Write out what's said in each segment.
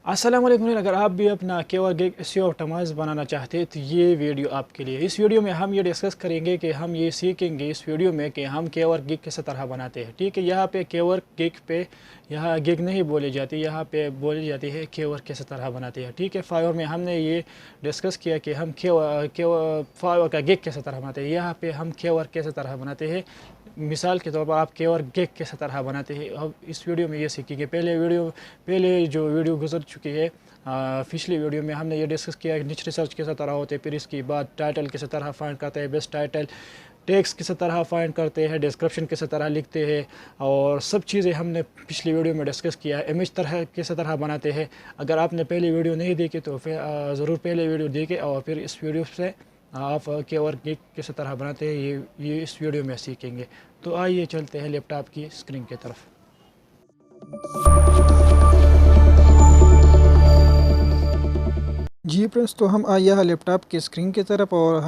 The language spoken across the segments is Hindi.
अस्सलाम वालेकुम। अगर आप भी अपना केवर गिग एसईओ ऑप्टिमाइज़ बनाना चाहते हैं तो ये वीडियो आपके लिए। इस वीडियो में हम ये डिस्कस करेंगे कि हम ये सीखेंगे इस वीडियो में कि हम केवर गिग किस तरह बनाते हैं। ठीक है, यहाँ पे केवर गिग पे यहाँ गिग नहीं बोली जाती, यहाँ पे बोली जाती है केवर किस तरह बनाते हैं। ठीक है, फाइवर में हमने ये डिस्कस किया कि हम केवर फाइवर का गिग किस तरह बनाते हैं। यहाँ पे हम केवर किस तरह बनाते हैं। मिसाल के तौर पर आप केवर गिग किस तरह बनाते हैं, अब इस वीडियो में ये सीखेंगे। पहले जो वीडियो गुजर चुकी है, पिछली वीडियो में हमने ये डिस्कस किया कि निच रिसर्च किस तरह होते हैं, फिर इसके बाद टाइटल किस तरह फाइंड करते हैं, बेस्ट टाइटल, टैग्स किस तरह फाइंड करते हैं, डिस्क्रिप्शन किस तरह लिखते हैं, और सब चीज़ें हमने पिछली वीडियो में डिस्कस किया है। इमेज तरह किस तरह बनाते हैं। अगर आपने पहली वीडियो नहीं देखी तो फिर ज़रूर पहले वीडियो देखें और फिर इस वीडियो से आप केवर गिग किस तरह बनाते हैं ये इस वीडियो में सीखेंगे। तो आइए चलते हैं लैपटॉप की स्क्रीन की तरफ। जी फ्रेंड्स, तो हम आए हैं लैपटॉप की स्क्रीन की तरफ और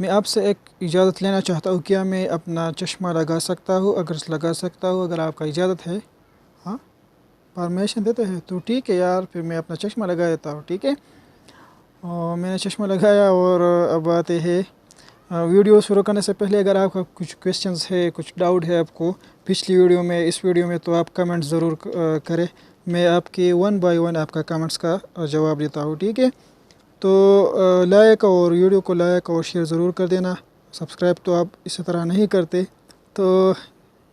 मैं आपसे एक इजाज़त लेना चाहता हूँ। क्या मैं अपना चश्मा लगा सकता हूँ? अगर लगा सकता हूँ, अगर आपका इजाज़त है, हाँ परमिशन देते हैं तो ठीक है यार, फिर मैं अपना चश्मा लगा देता हूँ। ठीक है, और मैंने चश्मा लगाया और अब आते हैं वीडियो शुरू करने से पहले अगर आपका कुछ क्वेश्चंस है, कुछ डाउट है आपको पिछली वीडियो में, इस वीडियो में, तो आप कमेंट ज़रूर करें। मैं आपके 1 बाय 1 आपका कमेंट्स का जवाब देता हूँ। ठीक है, तो लाइक और वीडियो को लाइक और शेयर ज़रूर कर देना। सब्सक्राइब तो आप इसी तरह नहीं करते, तो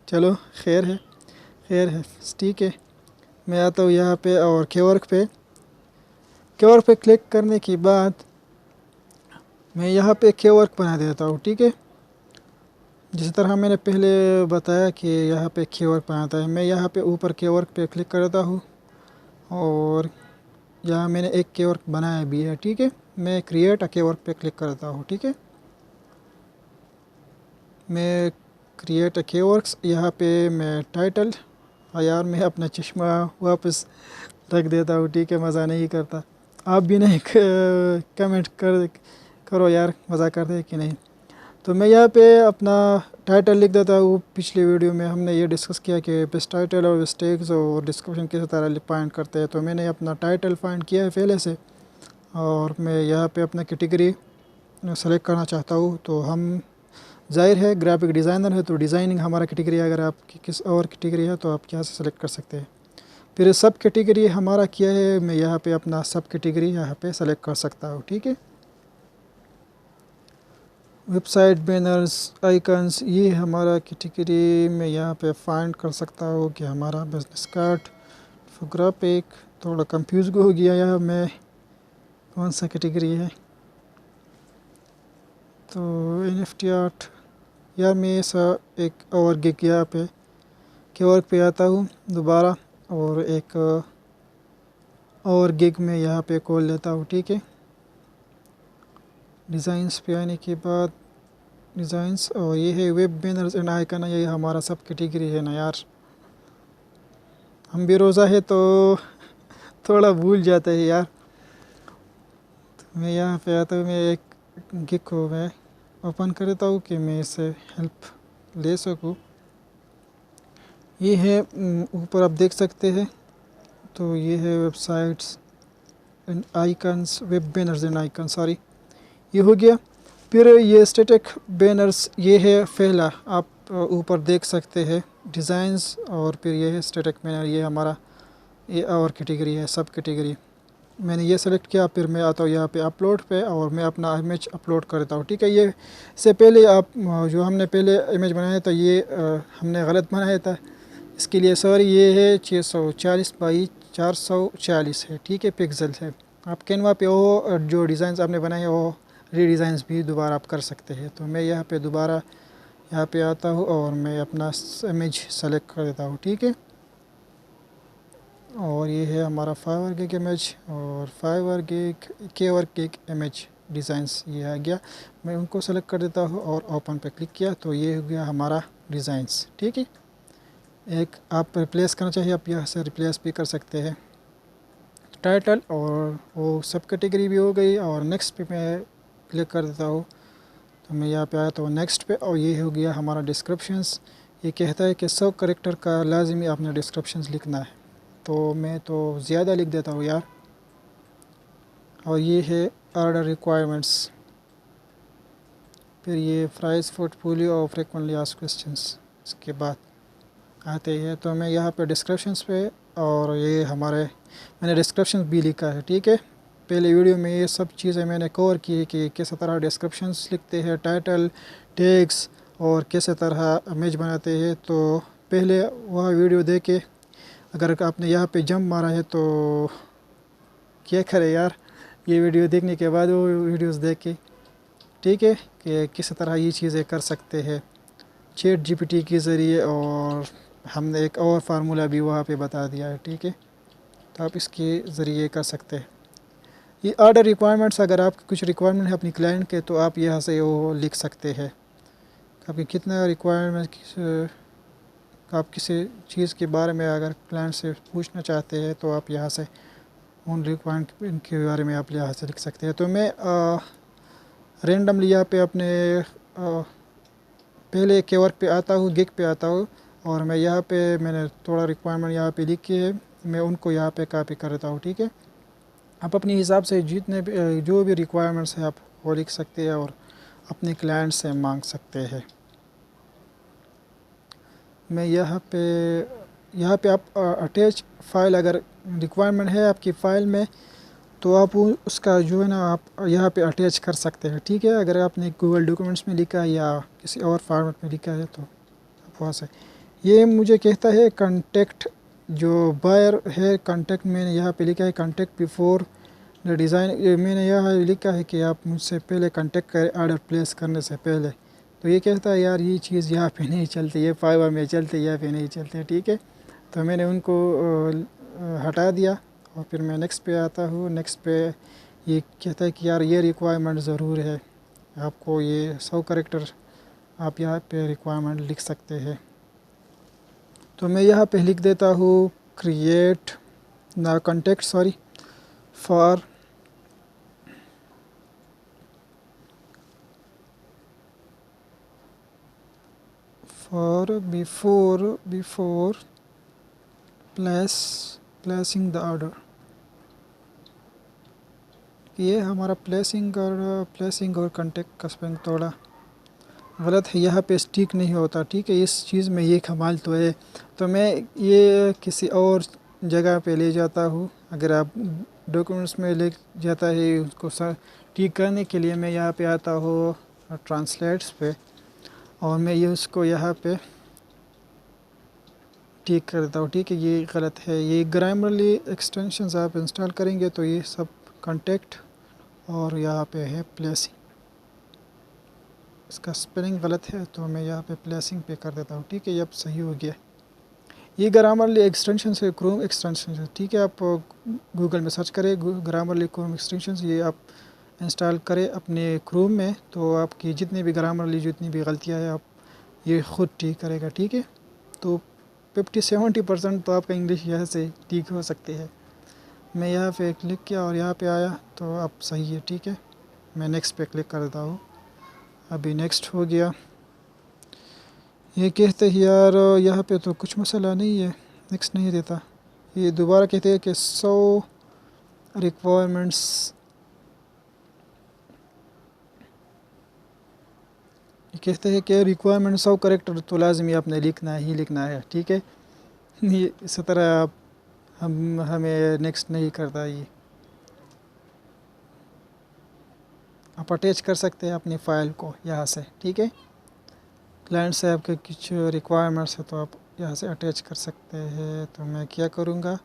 चलो खैर है। ठीक है, मैं आता हूँ यहाँ पे और केवर्क पे क्लिक करने के बाद मैं यहाँ पे केवर्क बना देता हूँ। ठीक है, जिस तरह मैंने पहले बताया कि यहाँ पे केवर्क बनाता है, मैं यहाँ पे ऊपर केवर्क पे क्लिक करता हूँ और यहाँ मैंने एक केवर्क बनाया भी है। ठीक है, मैं क्रिएट अ केवर्क पे क्लिक करता हूँ। ठीक है, मैं क्रिएट अ केवर्क्स, यहाँ पे मैं टाइटल, यार मैं अपना चश्मा वापस रख देता हूँ। ठीक है, मज़ा नहीं करता, आप भी नहीं कमेंट करो यार, मज़ा करते हैं कि नहीं। तो मैं यहाँ पे अपना टाइटल लिख देता हूँ। पिछली वीडियो में हमने ये डिस्कस किया कि बेस्ट टाइटल और बेस्ट टैग्स और डिस्क्रिप्शन किस तरह फाइंड करते हैं। तो मैंने अपना टाइटल फाइंड किया है पहले से, और मैं यहाँ पे अपना कैटेगरी सेलेक्ट करना चाहता हूँ। तो हम जाहिर है ग्राफिक डिज़ाइनर है तो डिज़ाइनिंग हमारा कैटेगरी है। अगर आपकी किस और कैटेगरी है तो आप यहाँ से सेलेक्ट कर सकते हैं। फिर सब कैटेगरी हमारा क्या है, मैं यहाँ पे अपना सब कैटेगरी यहाँ पे सेलेक्ट कर सकता हूँ। ठीक है, वेबसाइट, बैनर्स, आइकन्स, ये हमारा कैटेगरी में यहाँ पे फाइंड कर सकता हूँ कि हमारा बिजनेस कार्ड, फोटोग्राफिक, थोड़ा कंफ्यूज हो गया यहाँ मैं कौन सा कैटेगरी है। तो NFT आर्ट, या मैं ऐसा एक और गिग यहाँ पे केवर्क पे आता हूँ दोबारा और एक और गिग में यहाँ पे खोल लेता हूँ। ठीक है, डिज़ाइंस पे आने के बाद डिज़ाइंस, और ये है वेब बैनर्स एंड आइकन, ये हमारा सब कैटेगरी है ना यार। हम भी रोज़ा है तो थोड़ा भूल जाते हैं यार। तो मैं यहाँ पे आता हूँ, मैं एक गिग को मैं ओपन कर देता हूँ कि मैं इससे हेल्प ले सकूँ। ये है ऊपर आप देख सकते हैं, तो ये है websites and icons, web banners and icon, sorry ये हो गया। फिर ये स्टैटिक बैनर्स, ये है पहला, आप ऊपर देख सकते हैं डिज़ाइंस, और फिर ये है स्टैटिक बैनर, ये हमारा ये और कैटेगरी है, सब कैटेगरी। मैंने ये सेलेक्ट किया, फिर मैं आता हूँ यहाँ पे अपलोड पे और मैं अपना इमेज अपलोड करता हूँ। ठीक है, ये से पहले आप जो हमने पहले इमेज बनाया था ये हमने गलत बनाया था, इसके लिए सॉरी। ये है 640 बाई 440 है। ठीक है, पिक्सल है। आप कैनवा पे हो जो डिज़ाइंस आपने बनाए वो रीडिज़ाइंस भी दोबारा आप कर सकते हैं। तो मैं यहाँ पे दोबारा यहाँ पे आता हूँ और मैं अपना इमेज सेलेक्ट कर देता हूँ। ठीक है, और ये है हमारा फाइवर गिग इमेज और फाइवर गिग केवर्क गिग इमेज डिज़ाइंस, ये आ गया। मैं उनको सेलेक्ट कर देता हूँ और ओपन पे क्लिक किया, तो ये हो गया हमारा डिज़ाइंस। ठीक है, एक आप रिप्लेस करना चाहिए, आप यहाँ से रिप्लेस भी कर सकते हैं टाइटल, और वो सब कैटेगरी भी हो गई। और नेक्स्ट पे मैं क्लिक कर देता हूँ, तो मैं यहाँ पे आया तो नेक्स्ट पे, और ये हो गया हमारा डिस्क्रिप्शंस। ये कहता है कि सब कैरेक्टर का लाजमी आपने डिस्क्रिप्शंस लिखना है। तो मैं तो ज़्यादा लिख देता हूँ यार। और ये है ऑर्डर रिक्वायरमेंट्स, फिर ये प्राइस पोर्टफोलियो और फ्रीक्वेंटली आस्क्ड क्वेश्चंस इसके बाद आते हैं। तो मैं यहाँ पे डिस्क्रिप्शंस पे, और ये हमारे मैंने डिस्क्रिप्शन भी लिखा है, ठीक है। पहले वीडियो में ये सब चीज़ें मैंने कवर की है कि किस तरह डिस्क्रिप्शंस लिखते हैं, टाइटल, टैग्स, और किस तरह इमेज बनाते हैं। तो पहले वह वीडियो देख के, अगर आपने यहाँ पे जंप मारा है तो क्या करे यार, ये वीडियो देखने के बाद वो वीडियोस देख के, ठीक है, कि किस तरह ये चीज़ें कर सकते हैं चैट जीपीटी के ज़रिए। और हमने एक और फार्मूला भी वहाँ पे बता दिया है, ठीक है। तो आप इसके ज़रिए कर सकते हैं। ये ऑर्डर रिक्वायरमेंट्स, अगर आपकी कुछ रिक्वायरमेंट है अपनी क्लाइंट के, तो आप यहाँ से वो लिख सकते हैं। आपकी कितना रिक्वायरमेंट, आप किसी चीज़ के बारे में अगर क्लाइंट से पूछना चाहते हैं तो आप यहाँ से उन रिक्वायरमेंट के बारे में आप यहाँ से लिख सकते हैं। तो मैं रेंडमली यहाँ पे अपने पहले कीवर्ड पे आता हूँ, गिग पे आता हूँ, और मैं यहाँ पे मैंने थोड़ा रिक्वायरमेंट यहाँ पे लिखी है, मैं उनको यहाँ पे कॉपी करता हूँ, ठीक है। आप अपने हिसाब से जितने भी जो भी रिक्वायरमेंट्स हैं आप वो लिख सकते हैं और अपने क्लाइंट से मांग सकते हैं। मैं यहाँ पे आप अटैच फाइल, अगर रिक्वायरमेंट है आपकी फ़ाइल में तो आप उसका जो है ना आप यहाँ पे अटैच कर सकते हैं, ठीक है। अगर आपने गूगल डॉक्यूमेंट्स में लिखा है या किसी और फॉर्मेट में लिखा है तो आप वहाँ से, ये मुझे कहता है कॉन्टेक्ट, जो बायर है कॉन्टेक्ट, मैंने यहाँ पे लिखा है कॉन्टेक्ट बिफोर द डिज़ाइन। मैंने यहाँ लिखा है कि आप मुझसे पहले कॉन्टेक्ट करें ऑर्डर प्लेस करने से पहले। तो ये कहता है यार ये चीज़ यहाँ पे नहीं चलती, ये फाइवर में चलती, यहाँ पे नहीं चलते, ठीक है। तो मैंने उनको हटा दिया और फिर मैं नेक्स्ट पे आता हूँ। नेक्स्ट पे ये कहता है कि यार ये रिक्वायरमेंट ज़रूर है, आपको ये 100 कैरेक्टर आप यहाँ पे रिक्वायरमेंट लिख सकते हैं। तो मैं यहाँ पे लिख देता हूँ क्रिएट ना contact for before placing the order. ये हमारा प्लेसिंग और कॉन्टेक्ट का स्पेलिंग थोड़ा गलत है, यहाँ पे स्टिक नहीं होता, ठीक है। इस चीज़ में ये कमाल तो है। तो मैं ये किसी और जगह पे ले जाता हूँ। अगर आप डॉक्यूमेंट्स में ले जाता है उसको ठीक करने के लिए, मैं यहाँ पे आता हूँ ट्रांसलेट्स पे, और मैं ये उसको यहाँ पे ठीक कर देता हूँ, ठीक है। ये गलत है, ये ग्रामरली एक्सटेंशंस आप इंस्टॉल करेंगे तो ये सब कॉन्टेक्ट और यहाँ पे है प्लेसिंग, इसका स्पेलिंग गलत है तो मैं यहाँ पे प्लेसिंग पे कर देता हूँ, ठीक है। ये अब सही हो गया। ये ग्रामरली एक्सटेंशन है, क्रोम एक्सटेंशन है, ठीक है। आप गूगल में सर्च करें ग्रामरली क्रोम एक्सटेंशन, ये आप इंस्टॉल करें अपने क्रोम में, तो आपकी जितनी भी ग्रामरली जितनी भी गलतियाँ हैं आप ये ख़ुद ठीक करेगा, ठीक है। तो 50-70% तो आपका इंग्लिश यहाँ से ठीक हो सकती है। मैं यहाँ पे क्लिक किया और यहाँ पे आया तो अब सही है, ठीक है। मैं नेक्स्ट पे क्लिक कर देता हूँ, अभी नेक्स्ट हो गया। ये कहते हैं यार यहाँ पे तो कुछ मसला नहीं है, नेक्स्ट नहीं देता। ये दोबारा कहते हैं कि 100 रिक्वायरमेंट्स, ये कहते हैं कि रिक्वायरमेंट 100 कैरेक्टर तो लाजमी आपने लिखना ही लिखना है, ठीक है। ये इस तरह आप हमें नेक्स्ट नहीं करता। ये आप अटैच कर सकते हैं अपनी फ़ाइल को यहाँ से, ठीक है। क्लाइंट से आपके कुछ रिक्वायरमेंट्स है तो आप यहाँ से अटैच कर सकते हैं। तो मैं क्या करूँगा,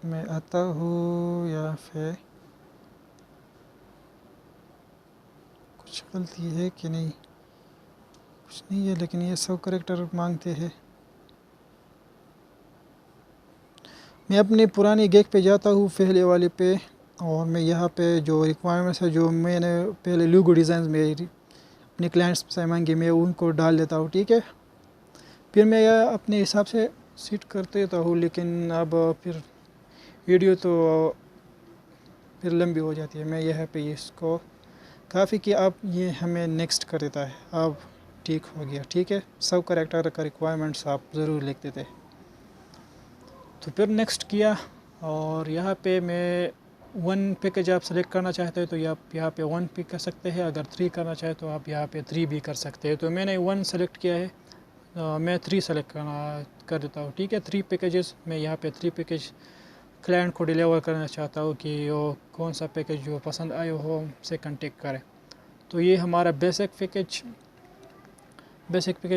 मैं आता हूँ यहाँ पे, कुछ गलती है कि नहीं, कुछ नहीं है, लेकिन ये 100 कैरेक्टर मांगते हैं। मैं अपनी पुरानी गिग पे जाता हूँ पहले वाले पे, और मैं यहाँ पे जो रिक्वायरमेंट्स है जो मैंने पहले लोगो डिज़ाइन में अपने क्लाइंट्स से मांगे मैं उनको डाल देता हूँ, ठीक है। फिर मैं यह अपने हिसाब से सेट कर देता हूँ, लेकिन अब फिर वीडियो तो फिर लंबी हो जाती है। मैं यहाँ पे इसको काफ़ी कि आप ये हमें नेक्स्ट कर देता है, अब ठीक हो गया, ठीक है। 100 कैरेक्टर का रिक्वायरमेंट्स आप ज़रूर लिख देते। तो फिर नेक्स्ट किया, और यहाँ पे मैं 1 पैकेज आप सेलेक्ट करना चाहते हैं तो आप यहाँ पे 1 पिक कर सकते हैं, अगर 3 करना चाहे तो आप यहाँ पे 3 भी कर सकते हैं। तो मैंने 1 सेलेक्ट किया है, मैं 3 सेलेक्ट कर देता हूँ, ठीक है। 3 पैकेजेस, मैं यहाँ पे 3 पैकेज क्लाइंट को डिलीवर करना चाहता हूँ कि वो कौन सा पैकेज जो पसंद आए हो हमसे कांटेक्ट करें। तो ये हमारा बेसिक पैकेज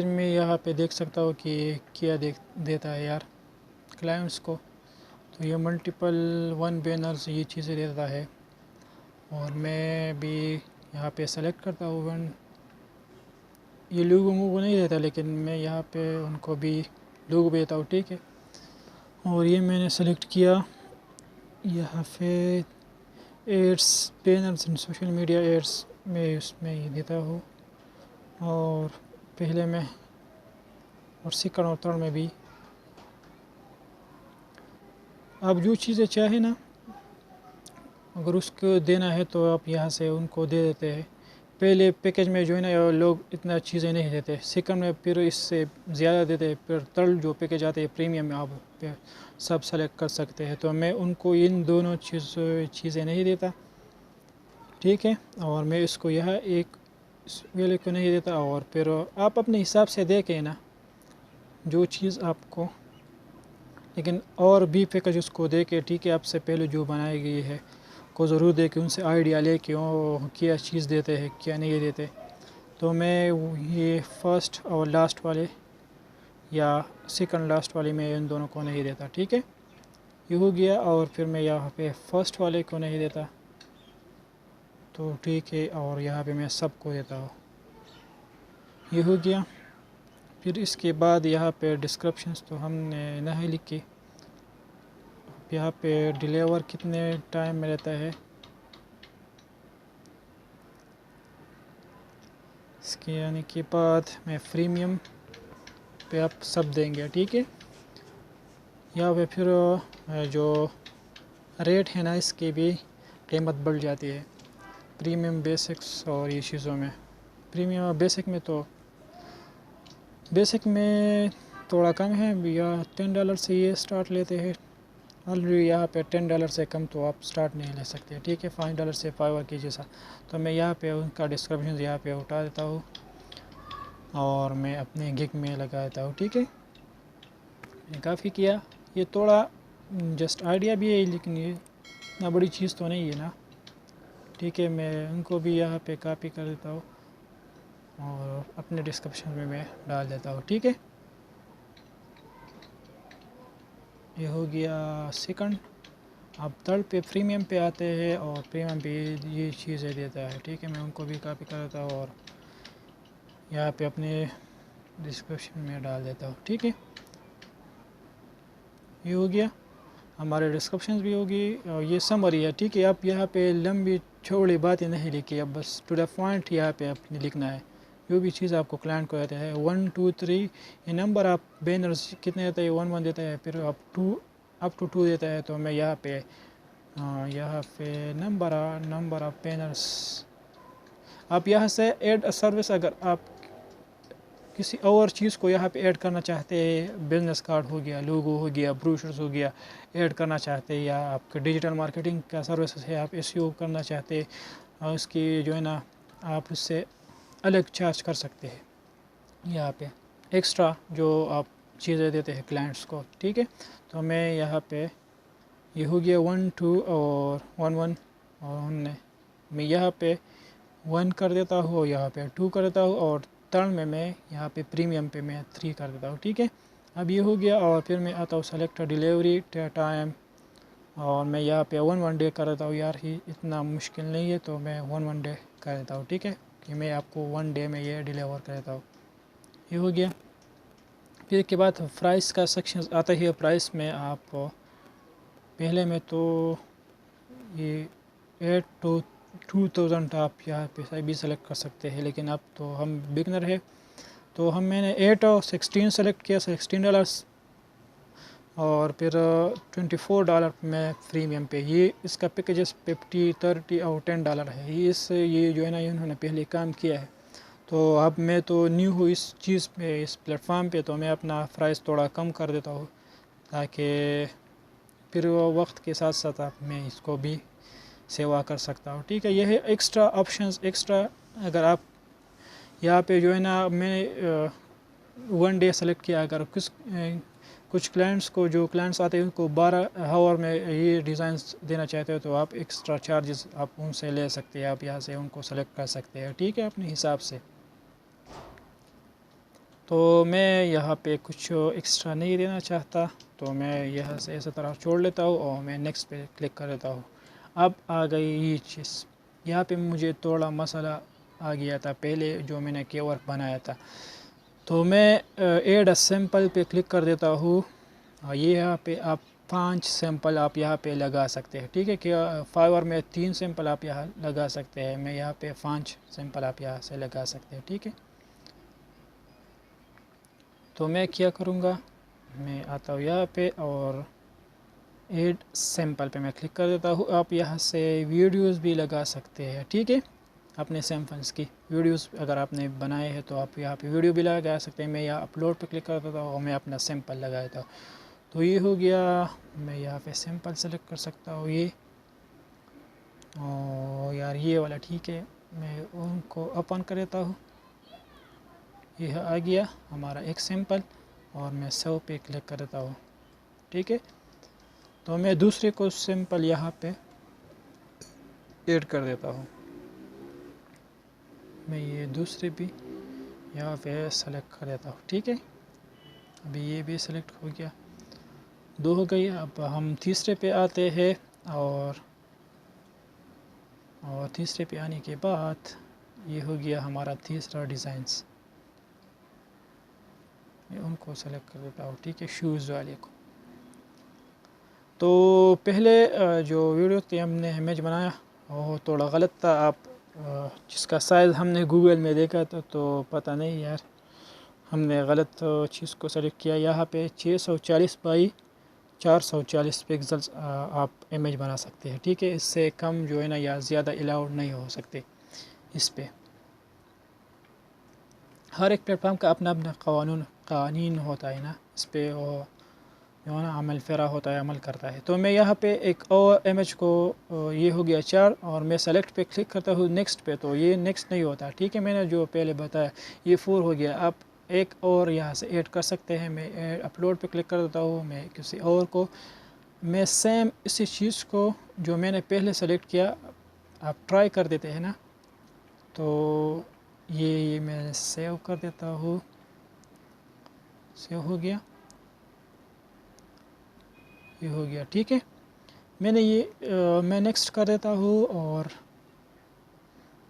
में यहाँ पे देख सकता हूँ कि क्या देता है यार क्लाइंट्स को। तो ये मल्टीपल 1 बैनर्स ये चीज़ें देता है, और मैं भी यहाँ पे सेलेक्ट करता हूँ 1। ये लोगों को नहीं देता, लेकिन मैं यहाँ पे उनको भी लोगो देता हूँ, ठीक है। और ये मैंने सेलेक्ट किया, यहाँ पे एड्स बैनर्स इन सोशल मीडिया एड्स में उसमें ये देता हूँ, और पहले में और सेकंड और थर्ड में भी आप जो चीज़ें चाहे ना, अगर उसको देना है तो आप यहाँ से उनको दे देते हैं। पहले पैकेज में जो है ना लोग इतना चीज़ें नहीं देते, सेकंड में फिर इससे ज़्यादा देते हैं, फिर थर्ड जो पैकेज आते हैं प्रीमियम में आप सब सेलेक्ट कर सकते हैं। तो मैं उनको इन दोनों चीज़ें नहीं देता, ठीक है। और मैं इसको यहाँ एक वाले को नहीं देता, और फिर आप अपने हिसाब से देखें ना जो चीज़ आपको, लेकिन और भी पैकेज उसको दे के, ठीक है, आपसे पहले जो बनाई गई है को ज़रूर दे के उनसे आइडिया ले के वो क्या चीज़ देते हैं क्या नहीं देते। तो मैं ये फर्स्ट और लास्ट वाले या सेकंड लास्ट वाले में इन दोनों को नहीं देता, ठीक है। ये हो गया, और फिर मैं यहाँ पे फर्स्ट वाले को नहीं देता, तो ठीक है, और यहाँ पे मैं सबको देता हूँ। ये हो गया। फिर इसके बाद यहाँ पे डिस्क्रिप्शंस तो हमने नहीं लिखी। यहाँ पे डिलीवर कितने टाइम में रहता है इसके आने के बाद मैं प्रीमियम पे आप सब देंगे, ठीक है। यहाँ पे फिर जो रेट है ना इसकी भी कीमत बढ़ जाती है प्रीमियम, बेसिक्स और ये चीज़ों में। प्रीमियम और बेसिक में तो बेसिक में थोड़ा कम है, या $10 से ये स्टार्ट लेते हैं। ऑलरेडी यहाँ पे $10 से कम तो आप स्टार्ट नहीं ले सकते, ठीक है। $5 से 5 की जैसा। तो मैं यहाँ पे उनका डिस्क्रिप्शन यहाँ पे उठा देता हूँ, और मैं अपने गिग में लगा देता हूँ, ठीक है। मैंने काफ़ी किया, ये थोड़ा जस्ट आइडिया भी है, लेकिन ये इतना बड़ी चीज़ तो नहीं है ना, ठीक है। मैं उनको भी यहाँ पे कॉपी कर देता हूँ और अपने डिस्क्रिप्शन में मैं डाल देता हूँ, ठीक है। ये हो गया सेकंड। अब थर्ड पे प्रीमियम पे आते हैं, और प्रीमियम पे ये चीज़ें देता है, ठीक है। मैं उनको भी कॉपी कर देता हूँ और यहाँ पे अपने डिस्क्रिप्शन में डाल देता हूँ, ठीक है। ये हो गया, हमारे डिस्क्रिप्शन भी होगी, और ये समरी है, ठीक है। आप यहाँ पे लंबी चौड़ी बातें नहीं लिखी, अब बस टू द पॉइंट यहाँ पे आपने लिखना है। जो भी चीज़ आपको क्लाइंट को देता है 1 2 3 ये नंबर आप बैनर्स कितने देता है, 1 1 देता है, फिर अप टू 2 देता है। तो मैं यहाँ पे नंबर ऑफ बैनर्स, आप यहाँ से ऐड सर्विस, अगर आप किसी और चीज़ को यहाँ पे ऐड करना चाहते हैं, बिजनेस कार्ड हो गया, लोगो हो गया, ब्रोशर्स हो गया, ऐड करना चाहते हैं, या आपके डिजिटल मार्केटिंग का सर्विस है, आप एसईओ करना चाहते हैं, और उसकी जो है ना आप उससे अलग चार्ज कर सकते हैं यहाँ पे एक्स्ट्रा जो आप चीज़ें देते हैं क्लाइंट्स को, ठीक है। तो मैं यहाँ पे ये हो गया 1 2 और 1 1, और मैं यहाँ पे 1 कर देता हूँ, यहाँ पे 2 कर देता हूँ, और टर्न में मैं यहाँ पे प्रीमियम पे मैं 3 कर देता हूँ, ठीक है। अब ये हो गया, और फिर मैं आता हूँ सेलेक्ट डिलीवरी टाइम, और मैं यहाँ पे 1 डे कर देता हूँ। यार ये इतना मुश्किल नहीं है, तो मैं 1 डे कर देता हूँ, ठीक है, कि मैं आपको 1 डे में ये डिलीवर कर देता हूँ। ये हो गया। फिर के बाद प्राइस का सेक्शन आता है। प्राइस में आप पहले में तो ये 8 to 2000 आप यहाँ पे भी सेलेक्ट कर सकते हैं, लेकिन अब तो हम बिगनर है, तो मैंने 8 और 16 सेलेक्ट किया, $16, और फिर $24 में प्रीमियम पे। ये इसका पैकेजेस 50 30 और $10 है। ये जो है ना इन्होंने पहले काम किया है, तो अब मैं तो न्यू हूँ इस चीज़ पे, इस प्लेटफॉर्म पे, तो मैं अपना प्राइस थोड़ा कम कर देता हूँ, ताकि फिर वो वक्त के साथ साथ आप मैं इसको भी सेवा कर सकता हूँ। ठीक है, यह है एक्स्ट्रा ऑप्शंस। एक्स्ट्रा अगर आप यहाँ पे जो है ना, मैंने 1 डे सेलेक्ट किया, अगर कुछ क्लाइंट्स को, जो क्लाइंट्स आते हैं उनको 12 आवर में ये डिज़ाइंस देना चाहते हो तो आप एक्स्ट्रा चार्जेस आप उनसे ले सकते हैं, आप यहाँ से उनको सेलेक्ट कर सकते हैं। ठीक है, अपने हिसाब से। तो मैं यहाँ पे कुछ एक्स्ट्रा नहीं देना चाहता, तो मैं यहाँ से इस तरह छोड़ लेता हूँ और मैं नेक्स्ट पे क्लिक कर देता हूँ। अब आ गई ये चीज़, यहाँ पे मुझे थोड़ा मसला आ गया था पहले जो मैंने कीवर्ड बनाया था। तो मैं ऐड अ सैंपल पे क्लिक कर देता हूँ और ये यहाँ पे आप 5 सैंपल आप यहाँ पे लगा सकते हैं। ठीक है, कि फाइवर में 3 सैंपल आप यहाँ लगा सकते हैं, मैं यहाँ पे 5 सैंपल आप यहाँ से लगा सकते हैं। ठीक है, तो मैं क्या करूँगा, मैं आता हूँ यहाँ पे और ऐड सैंपल पे मैं क्लिक कर देता हूँ। आप यहाँ से वीडियोस भी लगा सकते हैं। ठीक है, अपने सैंपल्स की वीडियोस अगर आपने बनाए हैं तो आप यहाँ पे वीडियो भी लगा सकते हैं। मैं यहाँ अपलोड पे क्लिक कर देता हूँ और मैं अपना सैंपल लगा देता हूँ। तो ये हो गया, मैं यहाँ पे सैंपल सेलेक्ट कर सकता हूँ ये, और यार ये वाला ठीक है, मैं उनको ओपन कर देता हूँ। यह आ गया हमारा एक सैंपल और मैं सेव पे क्लिक कर देता हूँ। ठीक है, तो मैं दूसरे को सैंपल यहाँ पे ऐड कर देता हूँ। मैं ये दूसरे भी यहाँ पे सेलेक्ट कर देता हूँ। ठीक है, अभी ये भी सेलेक्ट हो गया, 2 हो गई। अब हम तीसरे पे आते हैं और तीसरे पे आने के बाद ये हो गया हमारा तीसरा डिज़ाइंस, मैं उनको सेलेक्ट कर देता हूँ। ठीक है, शूज़ वाले को। तो पहले जो वीडियो थी हमने इमेज बनाया वो थोड़ा गलत था। आप जिसका साइज़ हमने गूगल में देखा था तो पता नहीं यार, हमने गलत चीज़ को सेलेक्ट किया। यहाँ पे 640 बाई 440 पिक्सल्स आप इमेज बना सकते हैं। ठीक है, इससे कम जो है ना या ज़्यादा अलाउड नहीं हो सकते इस पे। हर एक प्लेटफॉर्म का अपना अपना कानून होता है ना, इस पे वो जो है ना अमल फेरा होता है, अमल करता है। तो मैं यहाँ पे एक और इमेज को, ये हो गया 4 और मैं सेलेक्ट पे क्लिक करता हूँ नेक्स्ट पे, तो ये नेक्स्ट नहीं होता। ठीक है, मैंने जो पहले बताया ये 4 हो गया। आप एक और यहाँ से ऐड कर सकते हैं। मैं अपलोड पे क्लिक कर देता हूँ, मैं किसी और को, मैं सेम इसी चीज़ को जो मैंने पहले सेलेक्ट किया आप ट्राई कर देते हैं ना। तो ये मैं सेव कर देता हूँ, सेव हो गया, ये हो गया। ठीक है, मैंने ये मैं नेक्स्ट कर देता हूँ और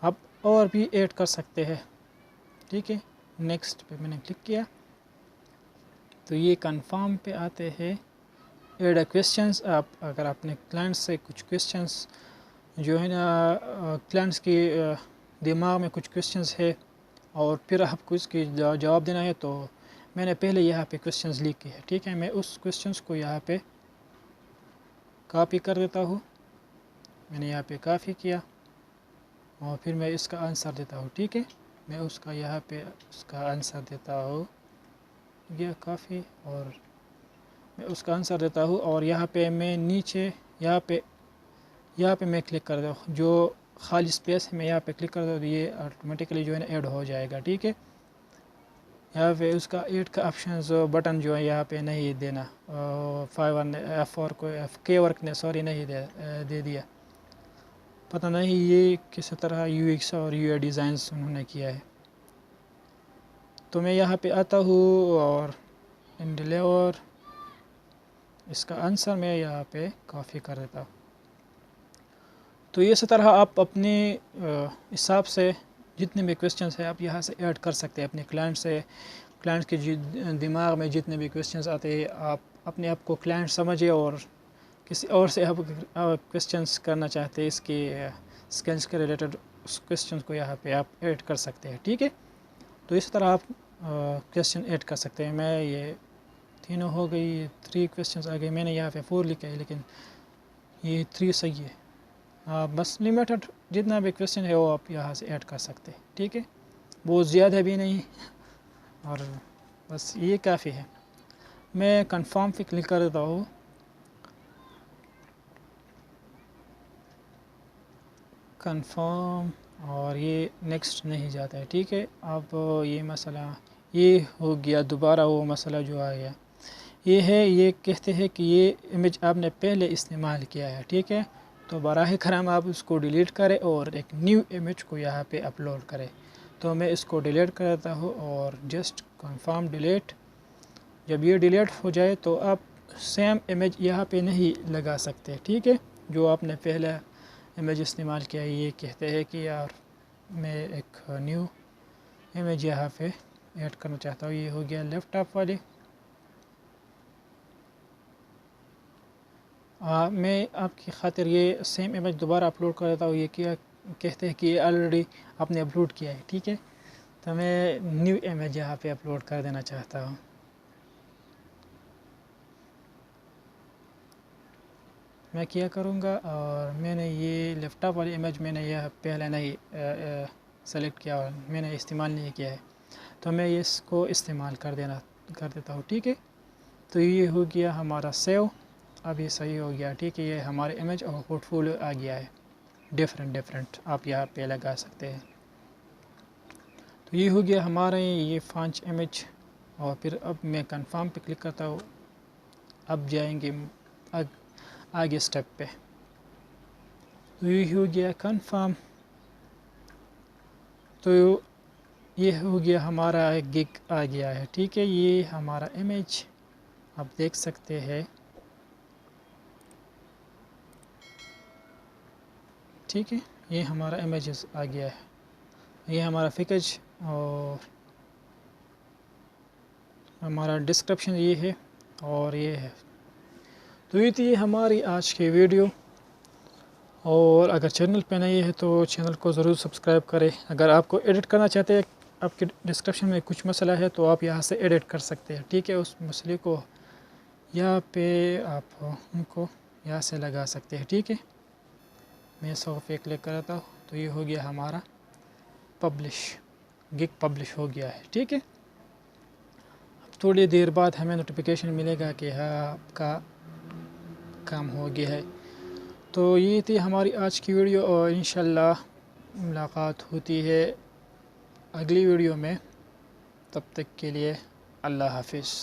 आप और भी ऐड कर सकते हैं। ठीक है, नेक्स्ट पे मैंने क्लिक किया तो ये कंफर्म पे आते हैं। ऐड क्वेश्चंस, आप अगर अपने क्लाइंट से कुछ क्वेश्चंस जो है ना, क्लाइंट्स के दिमाग में कुछ क्वेश्चंस है और फिर आपको इसकी जवाब देना है, तो मैंने पहले यहाँ पे क्वेश्चंस लिखे हैं। ठीक है, मैं उस क्वेश्चंस को यहाँ पे कॉपी कर देता हूँ। मैंने यहाँ पे कॉपी किया और फिर मैं इसका आंसर देता हूँ। ठीक है, मैं उसका यहाँ पे उसका आंसर देता हूँ, यह काफ़ी, और मैं उसका आंसर देता हूँ और यहाँ पे मैं नीचे यहाँ पे मैं क्लिक कर देता हूँ, जो खाली स्पेस है मैं यहाँ पे क्लिक कर देता हूँ, ये ऑटोमेटिकली जो है ना ऐड हो जाएगा। ठीक है, यहाँ पे उसका ऐड का ऑप्शन बटन जो है यहाँ पे नहीं देना, फाइवर ने F4 को कीवर्ड ने सॉरी नहीं दे दिया। पता नहीं ये किस तरह UX और UI डिज़ाइंस उन्होंने किया है। तो मैं यहाँ पे आता हूँ और इन डिलीवर इसका आंसर मैं यहाँ पे कॉपी कर देता हूँ। तो इस तरह आप अपने हिसाब से जितने भी क्वेश्चंस है आप यहाँ से ऐड कर सकते हैं अपने क्लाइंट के दिमाग में जितने भी क्वेश्चंस आते हैं, आप अपने आप को क्लाइंट समझिए और किसी और से आप क्वेश्चंस करना चाहते हैं इसके स्किल्स के रिलेटेड, उस क्वेश्चन को यहाँ पे आप ऐड कर सकते हैं। ठीक है, तो इस तरह आप क्वेश्चन ऐड कर सकते हैं। मैं ये तीनों हो गई, 3 क्वेश्चंस आ गए। मैंने यहाँ पे 4 लिखा है लेकिन ये 3 सही है। बस लिमिटेड जितना भी क्वेश्चन है वो आप यहाँ से ऐड कर सकते हैं। ठीक है, बहुत ज़्यादा भी नहीं और बस ये काफ़ी है। मैं कंफर्म पे क्लिक कर देता हूँ। कंफर्म, और ये नेक्स्ट नहीं जाता है। ठीक है, अब ये मसला ये हो गया, दोबारा वो मसला जो आ गया ये है, ये कहते हैं कि ये इमेज आपने पहले इस्तेमाल किया है। ठीक है, तो बराह करम आप उसको डिलीट करें और एक न्यू इमेज को यहाँ पे अपलोड करें। तो मैं इसको डिलीट कर देता हूँ और जस्ट कंफर्म डिलीट। जब ये डिलीट हो जाए तो आप सेम इमेज यहाँ पे नहीं लगा सकते। ठीक है, जो आपने पहले इमेज इस्तेमाल किया है। ये कहते हैं कि यार मैं एक न्यू इमेज यहाँ पे ऐड करना चाहता हूँ। ये हो गया लैपटॉप वाली। मैं आपकी खातिर ये सेम इमेज दोबारा अपलोड कर देता हूँ। ये क्या कहते हैं कि ये ऑलरेडी आपने अपलोड किया है। ठीक है, तो मैं न्यू इमेज यहाँ पे अपलोड कर देना चाहता हूँ। मैं क्या करूँगा, और मैंने ये लैपटॉप वाली इमेज मैंने यह पहले नहीं सेलेक्ट किया और मैंने इस्तेमाल नहीं किया है, तो मैं इसको इस्तेमाल कर देता हूँ। ठीक है, तो ये हो गया हमारा सेव। अब ये सही हो गया। ठीक है, ये हमारे इमेज और पोर्टफोलियो आ गया है। डिफरेंट आप यहाँ पे लगा सकते हैं। तो ये हो गया हमारे ये 5 इमेज। और फिर अब मैं कंफर्म पे क्लिक करता हूँ। अब जाएंगे आगे स्टेप पे। तो ये हो गया कंफर्म। तो ये हो गया हमारा गिग आ गया है। ठीक है, ये हमारा इमेज आप देख सकते हैं। ठीक है, ये हमारा इमेजेस आ गया है। ये हमारा पैकेज और हमारा डिस्क्रिप्शन ये है और ये है। तो ये थी हमारी आज की वीडियो। और अगर चैनल पे नए है तो चैनल को ज़रूर सब्सक्राइब करें। अगर आपको एडिट करना चाहते हैं, आपके डिस्क्रिप्शन में कुछ मसला है तो आप यहाँ से एडिट कर सकते हैं। ठीक है, उस मसले को यहाँ पे आप उनको यहाँ से लगा सकते हैं। ठीक है, मैं 100 पे क्लिक करता हूँ तो ये हो गया हमारा पब्लिश, गिग पब्लिश हो गया है। ठीक है, अब थोड़ी देर बाद हमें नोटिफिकेशन मिलेगा कि हाँ आपका काम हो गया है। तो ये थी हमारी आज की वीडियो और इंशाल्लाह मुलाकात होती है अगली वीडियो में। तब तक के लिए अल्लाह हाफिज़।